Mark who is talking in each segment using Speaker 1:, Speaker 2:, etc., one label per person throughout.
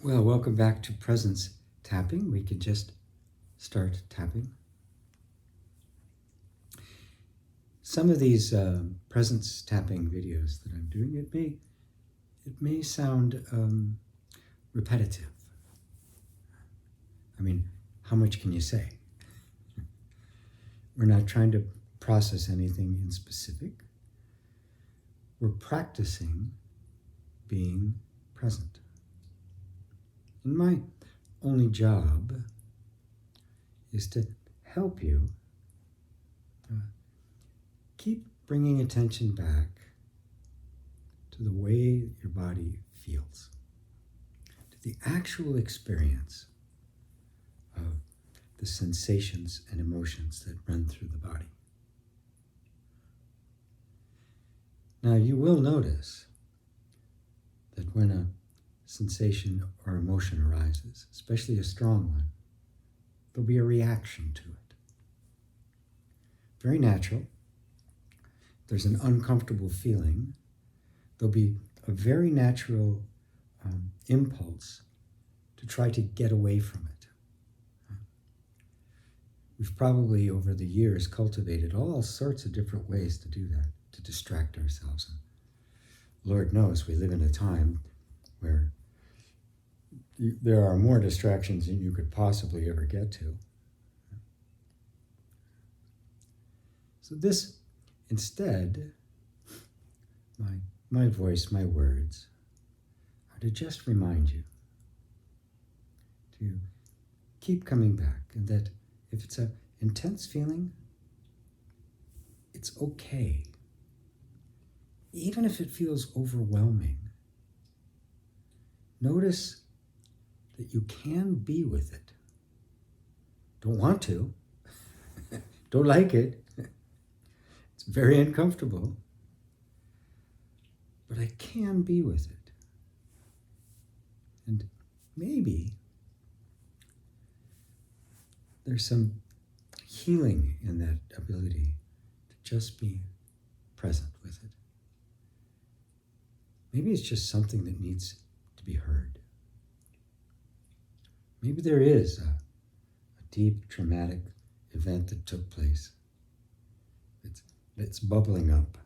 Speaker 1: Well, welcome back to presence tapping. We can just start tapping. Some of these presence tapping videos that I'm doing, it may sound repetitive. I mean, how much can you say? We're not trying to process anything in specific. We're practicing being present. And my only job is to help you keep bringing attention back to the way your body feels, to the actual experience of the sensations and emotions that run through the body. Now, you will notice that when a sensation or emotion arises, especially a strong one, there'll be a reaction to it. Very natural. There's an uncomfortable feeling. There'll be a very natural impulse to try to get away from it. We've probably, over the years, cultivated all sorts of different ways to do that, to distract ourselves. And Lord knows we live in a time where there are more distractions than you could possibly ever get to. So this, instead, my voice, my words, are to just remind you to keep coming back, and that if it's an intense feeling, it's okay. Even if it feels overwhelming, notice that you can be with it. Don't want to, don't like it. It's very uncomfortable, but I can be with it. And maybe there's some healing in that ability to just be present with it. Maybe it's just something that needs to be heard. Maybe there is a deep traumatic event that took place that's bubbling up.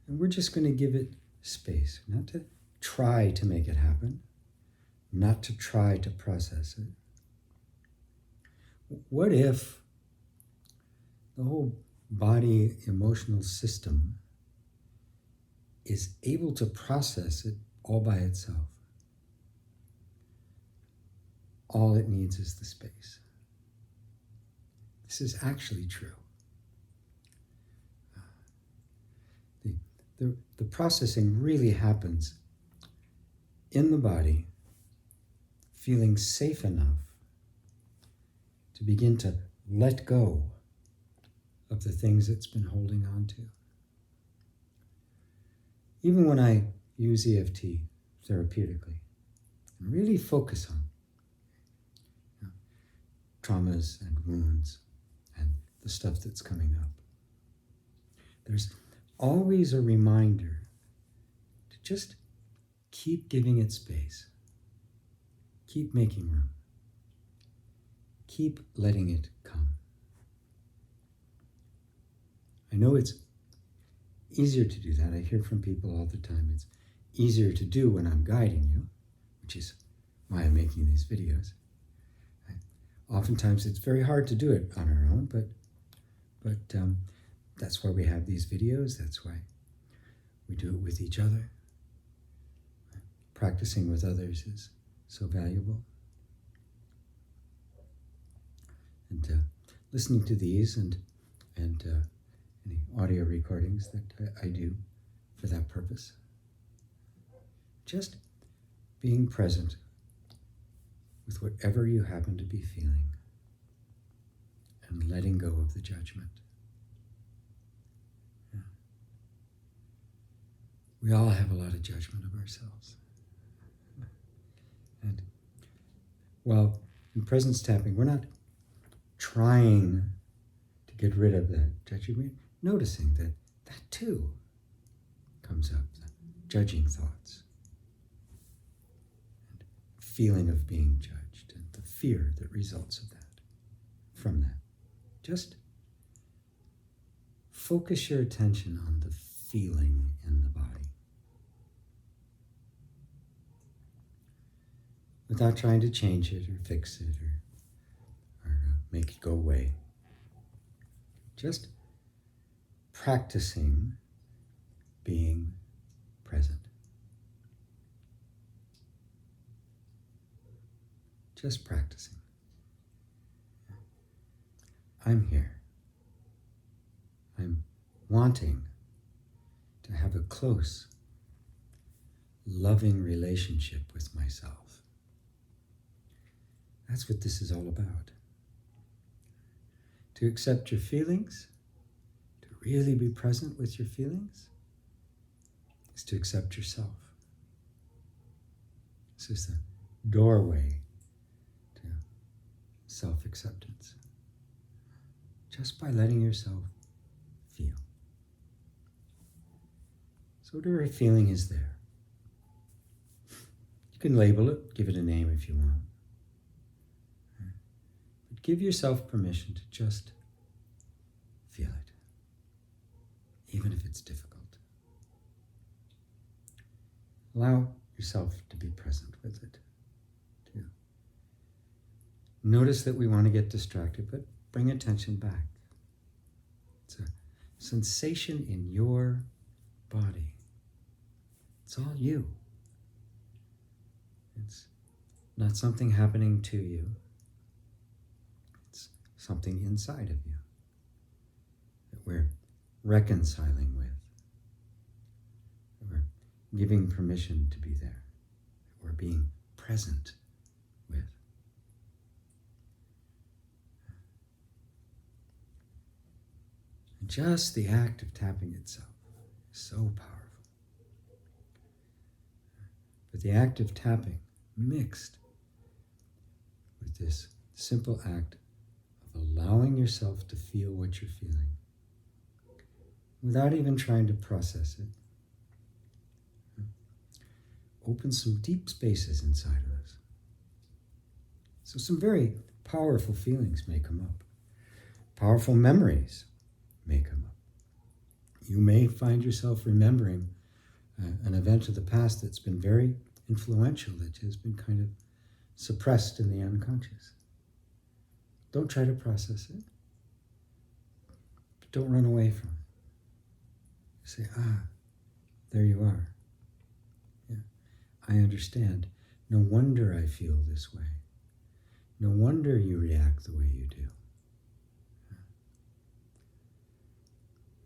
Speaker 1: And we're just going to give it space, not to try to make it happen, not to try to process it. What if the whole body emotional system is able to process it all by itself? All it needs is the space. This is actually true. The processing really happens in the body, feeling safe enough to begin to let go of the things it's been holding on to. Even when I use EFT therapeutically, and really focus on traumas and wounds and the stuff that's coming up, there's always a reminder to just keep giving it space, keep making room, keep letting it come. I know it's easier to do that. I hear from people all the time. It's easier to do when I'm guiding you, which is why I'm making these videos. Oftentimes it's very hard to do it on our own, but that's why we have these videos. That's why we do it with each other. Practicing with others is so valuable. And listening to these and any audio recordings that I do for that purpose. Just being present with whatever you happen to be feeling and letting go of the judgment. Yeah. We all have a lot of judgment of ourselves. And while in presence tapping, we're not trying to get rid of that judgment. We're noticing that too comes up, the judging thoughts. feeling of being judged and the fear that results from that. Just focus your attention on the feeling in the body, without trying to change it or fix it or make it go away. Just practicing being present. Just practicing. I'm here. I'm wanting to have a close, loving relationship with myself. That's what this is all about. To accept your feelings, to really be present with your feelings, is to accept yourself. This is the doorway to self-acceptance. Just by letting yourself feel. So whatever feeling is there, you can label it, give it a name if you want. But give yourself permission to just feel it, even if it's difficult. Allow yourself to be present with it, too. Notice that we want to get distracted, but bring attention back. It's a sensation in your body. It's all you. It's not something happening to you. It's something inside of you that we're reconciling with. That we're giving permission to be there. That we're being present with. And just the act of tapping itself is so powerful. But the act of tapping mixed with this simple act of allowing yourself to feel what you're feeling without even trying to process it opens some deep spaces inside of us. So some very powerful feelings may come up. Powerful memories may come up. You may find yourself remembering an event of the past that's been very influential, that has been kind of suppressed in the unconscious. Don't try to process it, but don't run away from it. Say, there you are. Yeah, I understand. No wonder I feel this way. No wonder you react the way you do.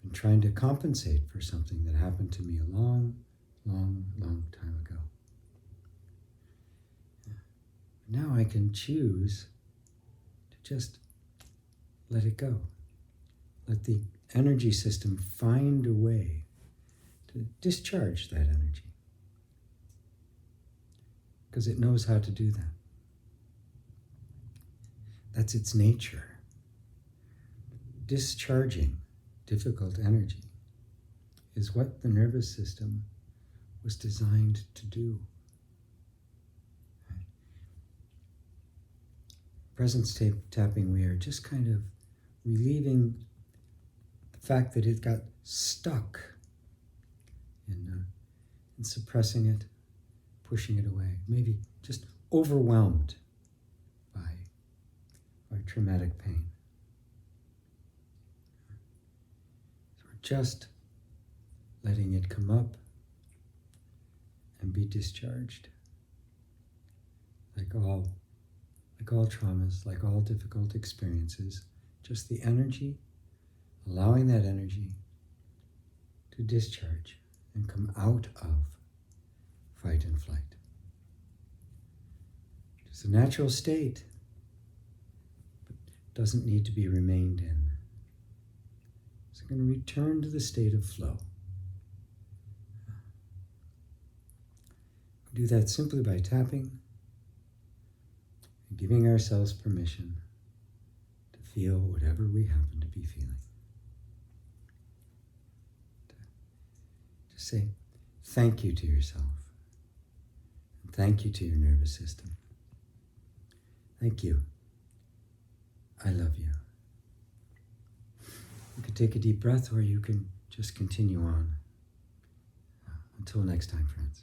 Speaker 1: I'm trying to compensate for something that happened to me a long, long, long time ago. Now I can choose to just let it go. Let the energy system find a way to discharge that energy. Because it knows how to do that. That's its nature. Discharging difficult energy is what the nervous system was designed to do. Presence tapping, we are just kind of relieving the fact that it got stuck in suppressing it, pushing it away, maybe just overwhelmed by traumatic pain. So we're just letting it come up and be discharged. Like all traumas, like all difficult experiences, just the energy, allowing that energy to discharge and come out of fight and flight. It's a natural state, but doesn't need to be remained in. It's going to return to the state of flow. We do that simply by tapping, giving ourselves permission to feel whatever we happen to be feeling. Just say thank you to yourself. And thank you to your nervous system. Thank you. I love you. You can take a deep breath or you can just continue on. Until next time, friends.